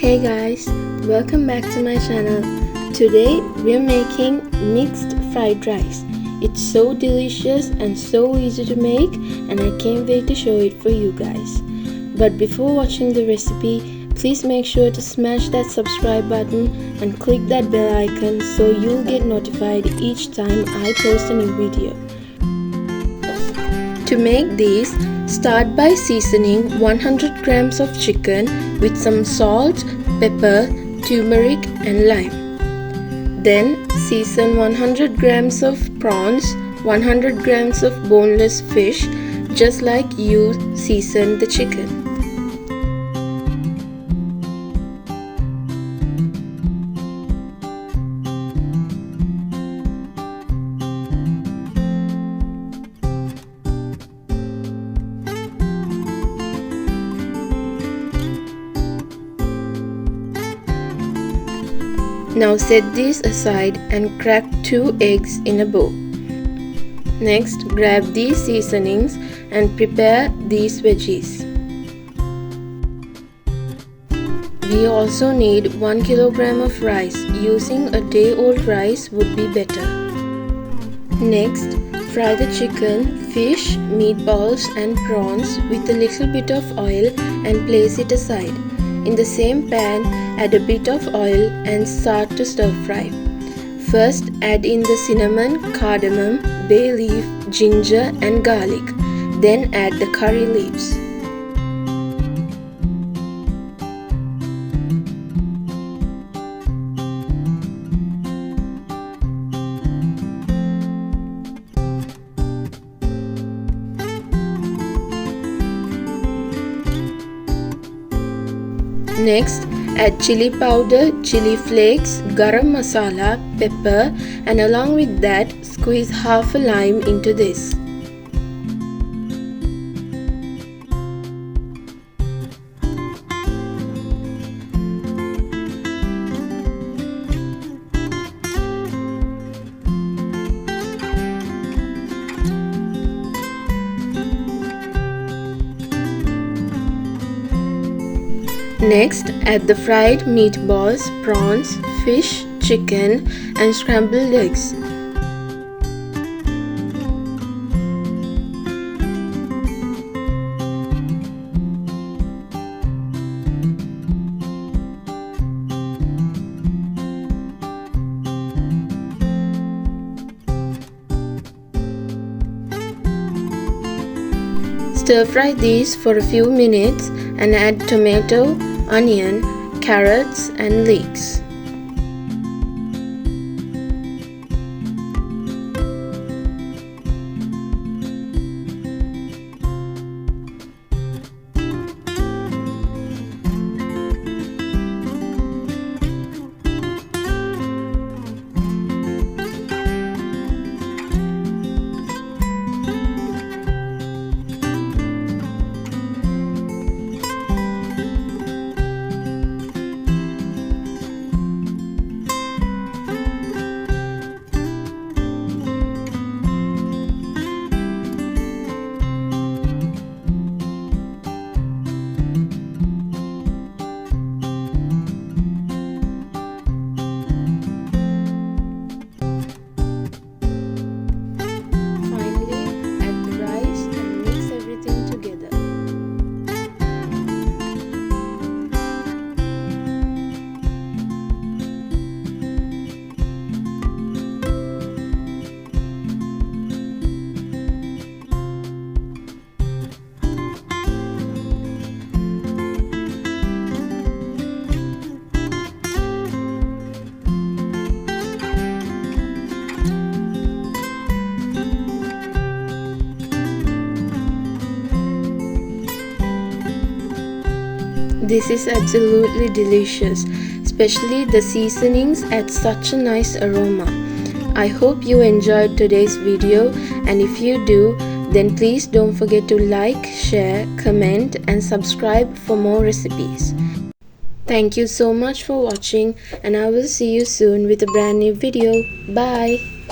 Hey guys, welcome back to my channel. Today we're making mixed fried rice. It's so delicious and so easy to make, and I can't wait to show it for you guys. But before watching the recipe, please make sure to smash that subscribe button and click that bell icon so you'll get notified each time I post a new video. To make these, start by seasoning 100 grams of chicken with some salt, pepper, turmeric and lime. Then season 100 grams of prawns, 100 grams of boneless fish, just like you season the chicken. Now set these aside and crack 2 eggs in a bowl. Next, grab these seasonings and prepare these veggies. We also need 1 kilogram of rice. Using a day-old rice would be better. Next, fry the chicken, fish, meatballs and prawns with a little bit of oil and place it aside. In the same pan, add a bit of oil and start to stir fry. First, add in the cinnamon, cardamom, bay leaf, ginger and garlic. Then add the curry leaves. Next, add chili powder, chili flakes, garam masala, pepper, and along with that, squeeze half a lime into this. Next, add the fried meatballs, prawns, fish, chicken, and scrambled eggs. Stir fry these for a few minutes and add tomato, onion, carrots and leeks. This is absolutely delicious, especially the seasonings add such a nice aroma. I hope you enjoyed today's video, and if you do, then please don't forget to like, share, comment and subscribe for more recipes. Thank you so much for watching, and I will see you soon with a brand new video. Bye!